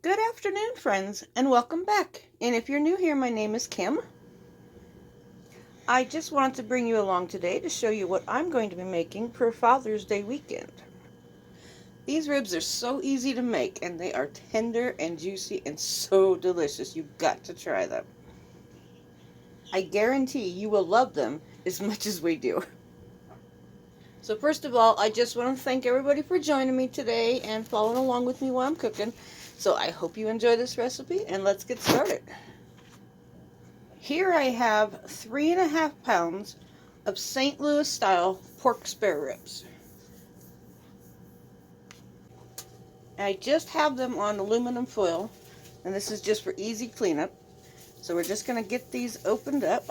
Good afternoon, friends, and welcome back. And if you're new here, my name is Kim. I just wanted to bring you along today to show you what I'm going to be making for Father's Day weekend. These ribs are so easy to make, and they are tender and juicy and so delicious. You've got to try them. I guarantee you will love them as much as we do. So first of all, I just want to thank everybody for joining me today and following along with me while I'm cooking. So I hope you enjoy this recipe, and let's get started. Here I have 3.5 pounds of St. Louis style pork spare ribs. I just have them on aluminum foil, and this is just for easy cleanup. So we're just going to get these opened up.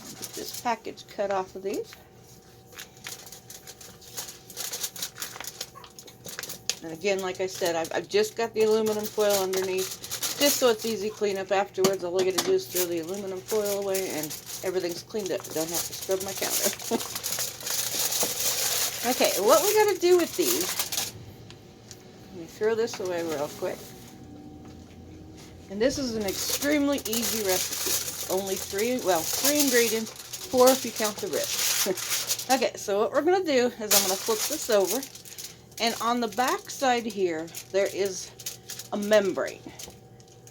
Get this package cut off of these. And again, like I said, I've just got the aluminum foil underneath, just so it's easy cleanup afterwards. All I got to do is throw the aluminum foil away and everything's cleaned up. I don't have to scrub my counter. Okay, what we got to do with these, let me throw this away real quick. And this is an extremely easy recipe. Only three ingredients, 4 if you count the ribs. Okay, so what we're going to do is I'm going to flip this over. And on the back side here, there is a membrane.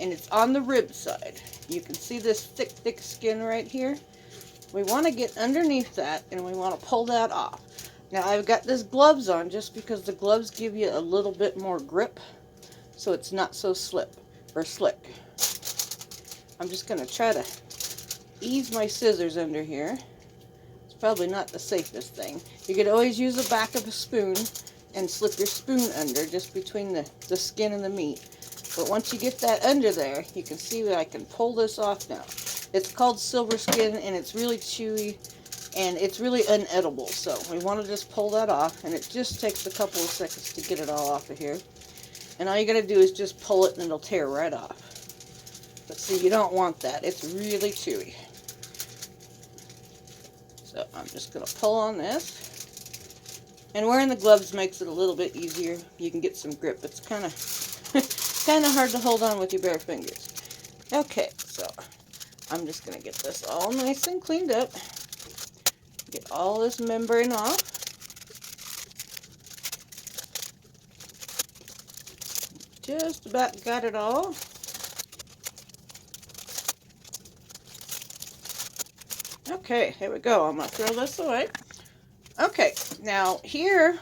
And it's on the rib side. You can see this thick skin right here. We want to get underneath that, and we want to pull that off. Now, I've got this gloves on just because the gloves give you a little bit more grip, so it's not so slick. I'm just going to try to ease my scissors under here. It's probably not the safest thing. You could always use the back of a spoon and slip your spoon under just between the skin and the meat. But once you get that under there, you can see that I can pull this off now. It's called silver skin, and it's really chewy, and it's really unedible. So we want to just pull that off, and it just takes a couple of seconds to get it all off of here. And all you got to do is just pull it, and it'll tear right off. But see, you don't want that. It's really chewy. So I'm just going to pull on this. And wearing the gloves makes it a little bit easier. You can get some grip. It's kind of hard to hold on with your bare fingers. Okay, so I'm just going to get this all nice and cleaned up. Get all this membrane off. Just about got it all. Okay, here we go. I'm going to throw this away. Okay, now here,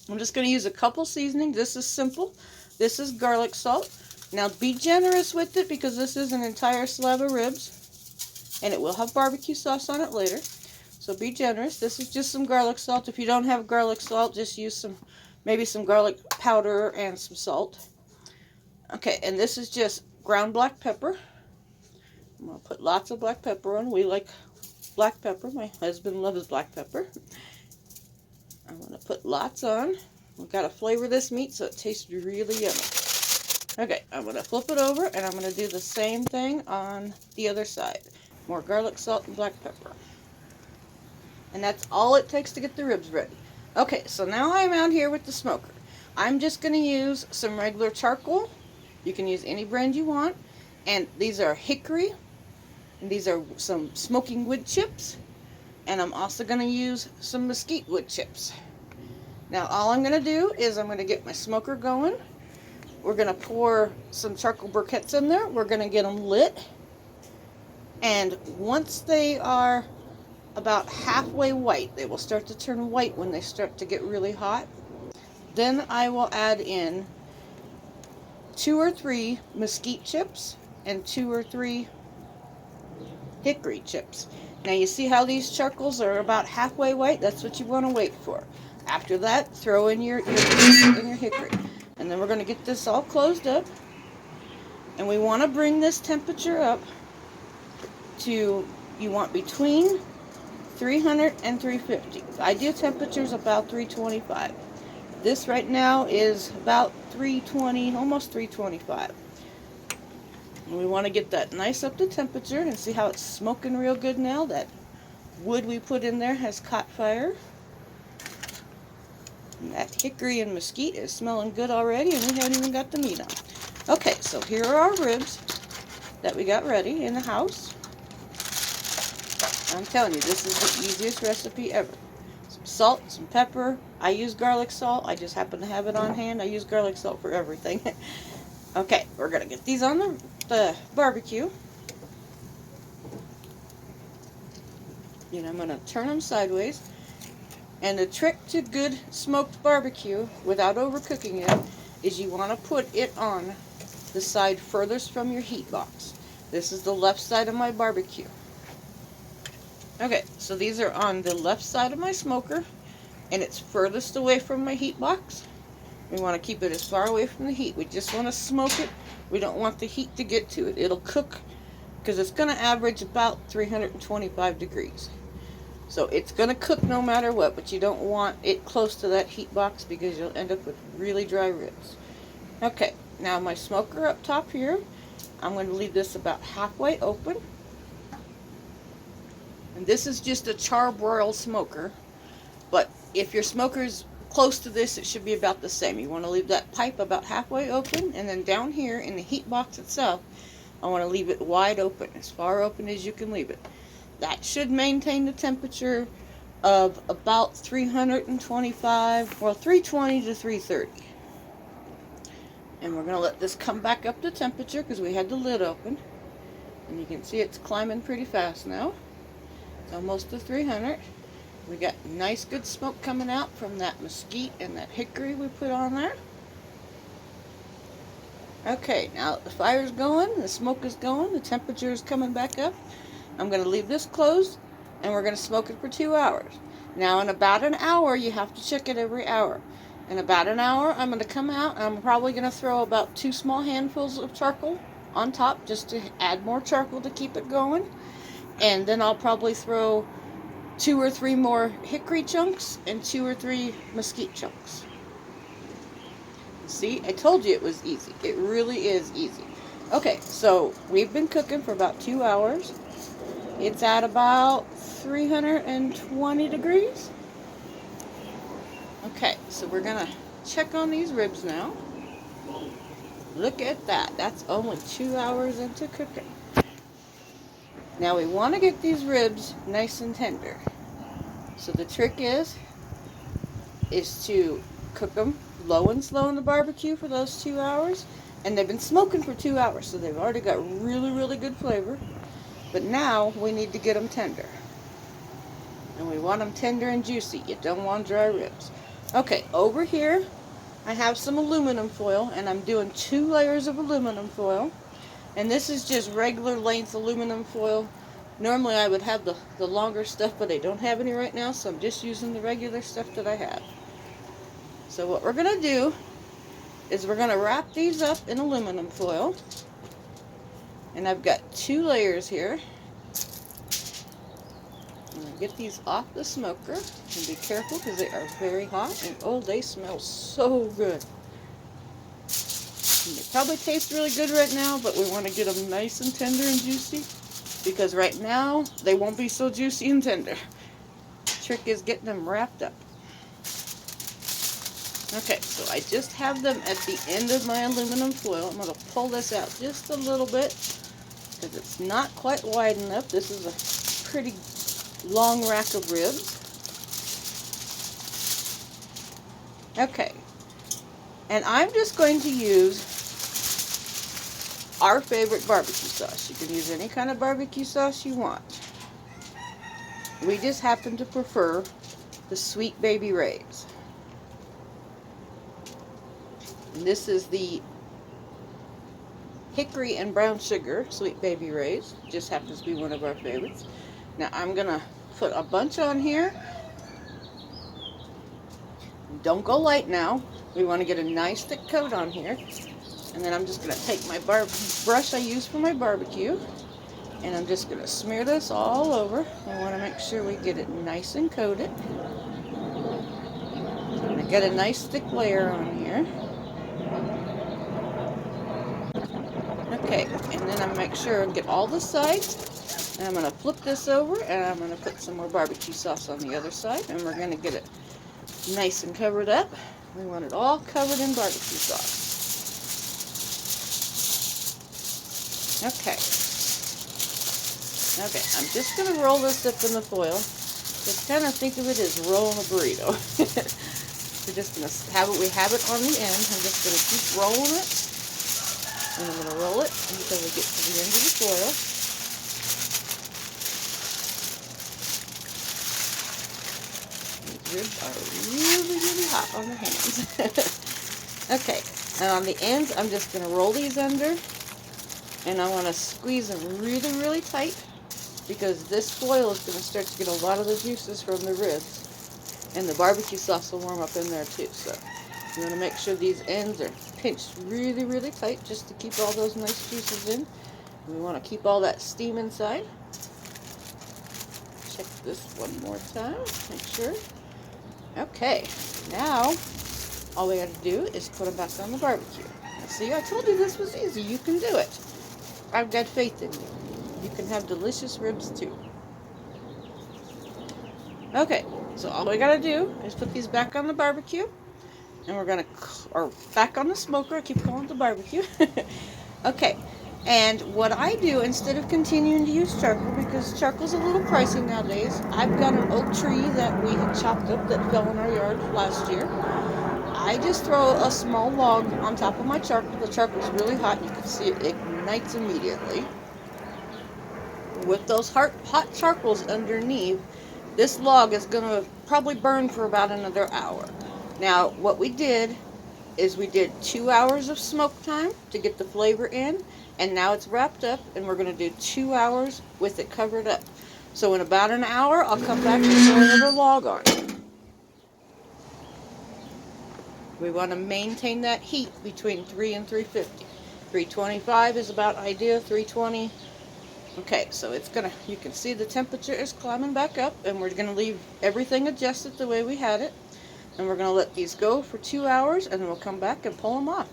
I'm just going to use a couple seasonings. This is simple. This is garlic salt. Now be generous with it because this is an entire slab of ribs, and it will have barbecue sauce on it later. So be generous. This is just some garlic salt. If you don't have garlic salt, just use maybe some garlic powder and some salt. Okay, and this is just ground black pepper. I'm going to put lots of black pepper on. We like black pepper. My husband loves black pepper. I'm going to put lots on. We've got to flavor this meat so it tastes really yummy. Okay, I'm going to flip it over, and I'm going to do the same thing on the other side. More garlic salt and black pepper. And that's all it takes to get the ribs ready. Okay, so now I'm out here with the smoker. I'm just going to use some regular charcoal. You can use any brand you want. And these are hickory. And these are some smoking wood chips. And I'm also going to use some mesquite wood chips. Now all I'm going to do is I'm going to get my smoker going. We're going to pour some charcoal briquettes in there. We're going to get them lit. And once they are about halfway white, they will start to turn white when they start to get really hot. Then I will add in 2 or 3 mesquite chips and 2 or 3 hickory chips. Now you see how these charcoals are about halfway white? That's what you want to wait for. After that, throw in your hickory. And then we're going to get this all closed up. And we want to bring this temperature up to, you want between 300 and 350. The ideal temperature is about 325. This right now is about 320, almost 325. And we want to get that nice up to temperature and see how it's smoking real good now. That wood we put in there has caught fire. And that hickory and mesquite is smelling good already, and we haven't even got the meat on. Okay, so here are our ribs that we got ready in the house. I'm telling you, this is the easiest recipe ever. Some salt, some pepper. I use garlic salt. I just happen to have it on hand. I use garlic salt for everything. Okay, we're going to get these on the barbecue. And I'm going to turn them sideways. And the trick to good smoked barbecue, without overcooking it, is you want to put it on the side furthest from your heat box. This is the left side of my barbecue. Okay, so these are on the left side of my smoker, and it's furthest away from my heat box. We want to keep it as far away from the heat. We just want to smoke it. We don't want the heat to get to it. It'll cook, because it's going to average about 325 degrees. So it's going to cook no matter what, but you don't want it close to that heat box because you'll end up with really dry ribs. Okay, now my smoker up top here, I'm going to leave this about halfway open. And this is just a charbroil smoker, but if your smoker's close to this, it should be about the same. You want to leave that pipe about halfway open, and then down here in the heat box itself, I want to leave it wide open, as far open as you can leave it. That should maintain the temperature of about 325, well, 320 to 330. And we're going to let this come back up to temperature because we had the lid open. And you can see it's climbing pretty fast now. It's almost to 300. We got nice good smoke coming out from that mesquite and that hickory we put on there. Okay, now that the fire's going, the smoke is going, the temperature is coming back up. I'm going to leave this closed, and we're going to smoke it for 2 hours. Now, in about an hour, you have to check it every hour. In about an hour, I'm going to come out, and I'm probably going to throw about 2 small handfuls of charcoal on top, just to add more charcoal to keep it going. And then I'll probably throw 2 or 3 more hickory chunks and 2 or 3 mesquite chunks. See, I told you it was easy. It really is easy. Okay, so we've been cooking for about 2 hours. It's at about 320 degrees. Okay, so we're going to check on these ribs now. Look at that. That's only 2 hours into cooking. Now we want to get these ribs nice and tender. So the trick is to cook them low and slow in the barbecue for those 2 hours. And they've been smoking for 2 hours, so they've already got really, really good flavor. But now we need to get them tender. And we want them tender and juicy. You don't want dry ribs. Okay, over here I have some aluminum foil, and I'm doing 2 layers of aluminum foil. And this is just regular length aluminum foil. Normally I would have the longer stuff, but I don't have any right now, so I'm just using the regular stuff that I have. So what we're going to do is we're going to wrap these up in aluminum foil. And I've got 2 layers here. I'm going to get these off the smoker. And be careful because they are very hot. And oh, they smell so good. And they probably taste really good right now, but we want to get them nice and tender and juicy. Because right now, they won't be so juicy and tender. The trick is getting them wrapped up. Okay, so I just have them at the end of my aluminum foil. I'm going to pull this out just a little bit because it's not quite wide enough. This is a pretty long rack of ribs. Okay, and I'm just going to use our favorite barbecue sauce. You can use any kind of barbecue sauce you want. We just happen to prefer the Sweet Baby Ray's. And this is the hickory and brown sugar Sweet Baby Ray's. Just happens to be one of our favorites. Now I'm going to put a bunch on here. Don't go light now. We want to get a nice thick coat on here. And then I'm just going to take my brush I use for my barbecue. And I'm just going to smear this all over. I want to make sure we get it nice and coated. And I get a nice thick layer on here. Okay, and then I make sure and get all the sides. And I'm going to flip this over, and I'm going to put some more barbecue sauce on the other side. And we're going to get it nice and covered up. We want it all covered in barbecue sauce. Okay. Okay, I'm just going to roll this up in the foil. Just kind of think of it as rolling a burrito. We're just going to have it, we have it on the end. I'm just going to keep rolling it. And I'm going to roll it until we get to the end of the foil. These ribs are really, really hot on the hands. Okay, and on the ends, I'm just going to roll these under. And I want to squeeze them really, really tight, because this foil is going to start to get a lot of the juices from the ribs, and the barbecue sauce will warm up in there too. So you want to make sure these ends are pinched really, really tight just to keep all those nice juices in. We want to keep all that steam inside. Check this one more time, make sure. Okay, now all we got to do is put them back on the barbecue. Now, see, I told you this was easy. You can do it. I've got faith in you. You can have delicious ribs too. Okay, so all we gotta do is put these back on the barbecue, and we're gonna, or back on the smoker. I keep calling it the barbecue. Okay, and what I do instead of continuing to use charcoal, because charcoal's a little pricey nowadays, I've got an oak tree that we had chopped up that fell in our yard last year. I just throw a small log on top of my charcoal. The charcoal's really hot. You can see it ignites immediately. With those hot charcoals underneath, this log is going to probably burn for about another hour. Now, what we did is we did 2 hours of smoke time to get the flavor in, and now it's wrapped up, and we're going to do 2 hours with it covered up. So in about an hour, I'll come back and throw another log on. We want to maintain that heat between 3 and 350. 325 is about ideal, 320. Okay, so it's gonna, you can see the temperature is climbing back up, and we're gonna leave everything adjusted the way we had it. And we're gonna let these go for 2 hours, and then we'll come back and pull them off.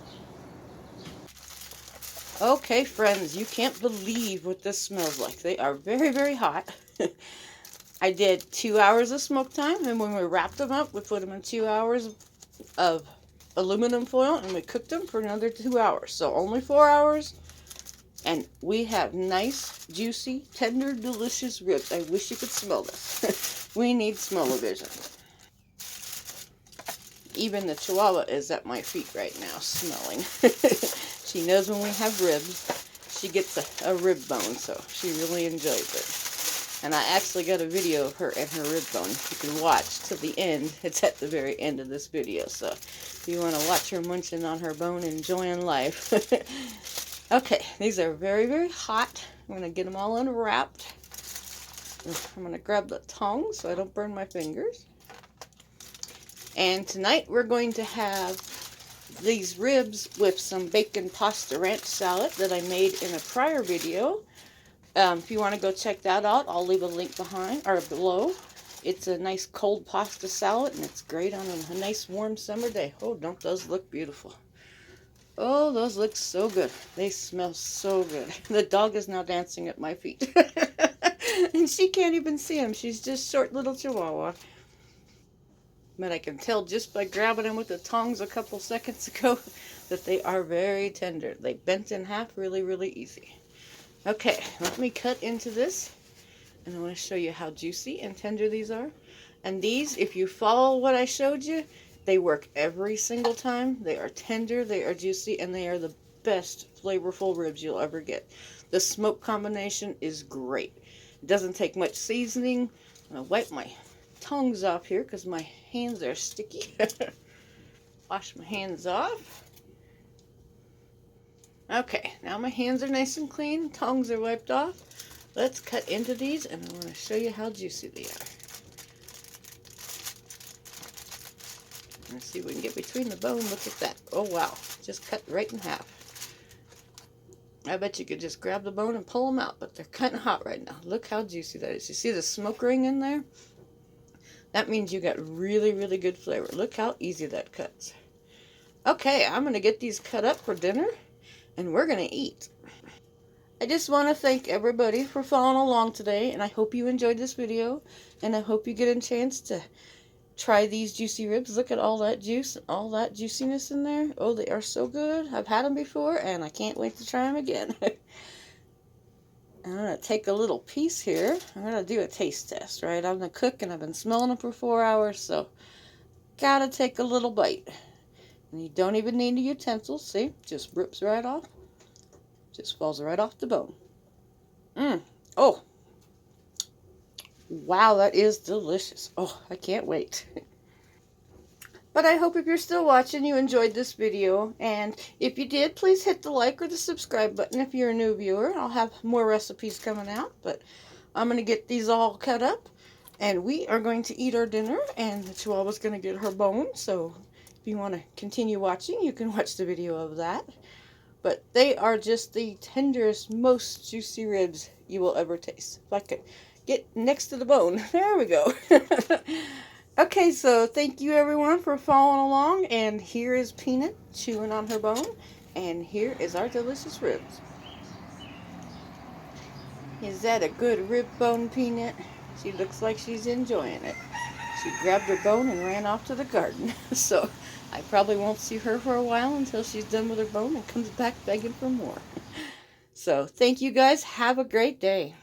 Okay, friends, you can't believe what this smells like. They are very, very hot. I did 2 hours of smoke time, and when we wrapped them up, we put them in 2 hours of aluminum foil, and we cooked them for another 2 hours. So only 4 hours, and we have nice, juicy, tender, delicious ribs. I wish you could smell this. We need smell-o-vision. Even the Chihuahua is at my feet right now, smelling. She knows when we have ribs, she gets a rib bone, so she really enjoys it. And I actually got a video of her and her rib bone. You can watch to the end. It's at the very end of this video, so if you want to watch her munching on her bone, enjoying life. Okay, these are very, very hot. I'm going to get them all unwrapped. I'm going to grab the tongs so I don't burn my fingers. And tonight we're going to have these ribs with some bacon pasta ranch salad that I made in a prior video. If you want to go check that out, I'll leave a link behind or below. It's a nice cold pasta salad, and it's great on a nice warm summer day. Oh, don't those look beautiful? Oh, those look so good. They smell so good. The dog is now dancing at my feet. And she can't even see him. She's just short little Chihuahua. But I can tell just by grabbing them with the tongs a couple seconds ago that they are very tender. They bent in half really, really easy. Okay, let me cut into this. And I want to show you how juicy and tender these are. And these, if you follow what I showed you, they work every single time. They are tender, they are juicy, and they are the best flavorful ribs you'll ever get. The smoke combination is great. It doesn't take much seasoning. I'm going to wipe my tongs off here because my hands are sticky. Wash my hands off. Okay, now my hands are nice and clean. Tongs are wiped off. Let's cut into these, and I want to show you how juicy they are. Let's see if we can get between the bone. Look at that. Oh, wow. Just cut right in half. I bet you could just grab the bone and pull them out, but they're kind of hot right now. Look how juicy that is. You see the smoke ring in there? That means you got really, really good flavor. Look how easy that cuts. Okay, I'm going to get these cut up for dinner, and we're going to eat. I just want to thank everybody for following along today, and I hope you enjoyed this video, and I hope you get a chance to try these juicy ribs. Look at all that juice and all that juiciness in there. Oh, they are so good. I've had them before, and I can't wait to try them again. I'm going to take a little piece here. I'm going to do a taste test, right? I'm the cook, and I've been smelling them for 4 hours, so gotta take a little bite. And you don't even need a utensil. See? Just rips right off. Just falls right off the bone. Oh. Wow, that is delicious. Oh, I can't wait. But I hope if you're still watching, you enjoyed this video. And if you did, please hit the like or the subscribe button if you're a new viewer. I'll have more recipes coming out. But I'm going to get these all cut up. And we are going to eat our dinner. And the Chihuahua's going to get her bone. So if you want to continue watching, you can watch the video of that. But they are just the tenderest, most juicy ribs you will ever taste. If I could get next to the bone. There we go. Okay, so thank you everyone for following along. And here is Peanut chewing on her bone. And here is our delicious ribs. Is that a good rib bone, Peanut? She looks like she's enjoying it. She grabbed her bone and ran off to the garden. So I probably won't see her for a while until she's done with her bone and comes back begging for more. So thank you guys. Have a great day.